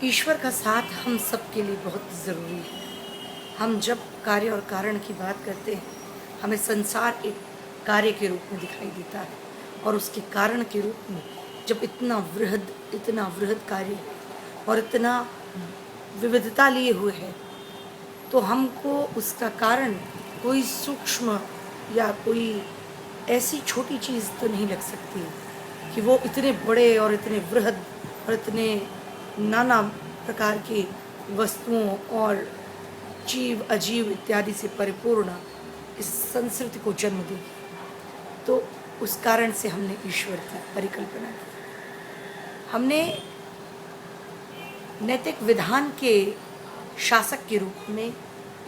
ईश्वर का साथ हम सब के लिए बहुत ज़रूरी है। हम जब कार्य और कारण की बात करते हैं, हमें संसार एक कार्य के रूप में दिखाई देता है और उसके कारण के रूप में जब इतना वृहद कार्य है और इतना विविधता लिए हुए है, तो हमको उसका कारण कोई सूक्ष्म या कोई ऐसी छोटी चीज़ तो नहीं लग सकती कि वो इतने बड़े और इतने वृहद और इतने नाना प्रकार की वस्तुओं और जीव अजीव इत्यादि से परिपूर्ण इस संस्कृति को जन्म दी। तो उस कारण से हमने ईश्वर की परिकल्पना की। हमने नैतिक विधान के शासक के रूप में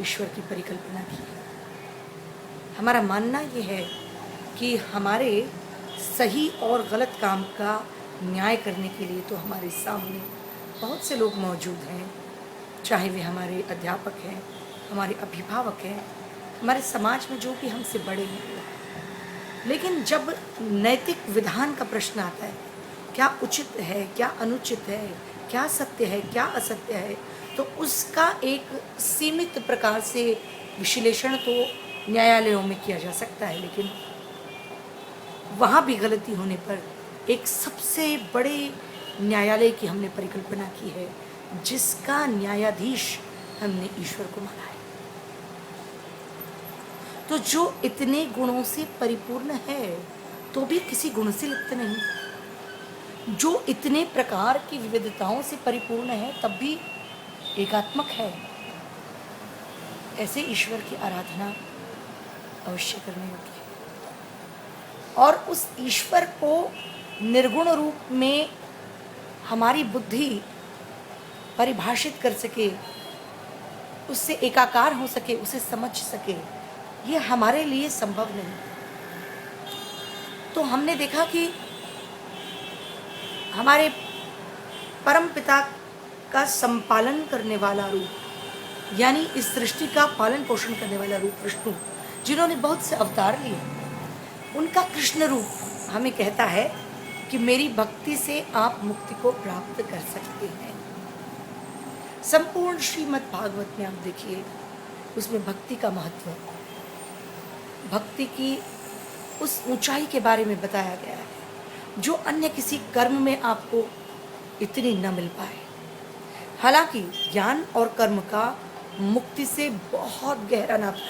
ईश्वर की परिकल्पना की है। हमारा मानना ये है कि हमारे सही और गलत काम का न्याय करने के लिए तो हमारे सामने बहुत से लोग मौजूद हैं, चाहे वे हमारे अध्यापक हैं, हमारे अभिभावक हैं, हमारे समाज में जो भी हमसे बड़े हैं। लेकिन जब नैतिक विधान का प्रश्न आता है, क्या उचित है, क्या अनुचित है, क्या सत्य है, क्या असत्य है, तो उसका एक सीमित प्रकार से विश्लेषण तो न्यायालयों में किया जा सकता है, लेकिन वहाँ भी गलती होने पर एक सबसे बड़े न्यायालय की हमने परिकल्पना की है, जिसका न्यायाधीश हमने ईश्वर को माना है। तो जो इतने गुणों से परिपूर्ण है तो भी किसी गुण से लिप्त नहीं, जो इतने प्रकार की विविधताओं से परिपूर्ण है तब भी एकात्मक है, ऐसे ईश्वर की आराधना अवश्य करने योग्य है। और उस ईश्वर को निर्गुण रूप में हमारी बुद्धि परिभाषित कर सके, उससे एकाकार हो सके, उसे समझ सके, ये हमारे लिए संभव नहीं। तो हमने देखा कि हमारे परम पिता का संपालन करने वाला रूप, यानी इस सृष्टि का पालन पोषण करने वाला रूप विष्णु, जिन्होंने बहुत से अवतार लिए, उनका कृष्ण रूप हमें कहता है कि मेरी भक्ति से आप मुक्ति को प्राप्त कर सकते हैं। संपूर्ण श्रीमद् भागवत में आप देखिए, उसमें भक्ति का महत्व, भक्ति की उस ऊंचाई के बारे में बताया गया है जो अन्य किसी कर्म में आपको इतनी न मिल पाए। हालांकि ज्ञान और कर्म का मुक्ति से बहुत गहरा नाता है,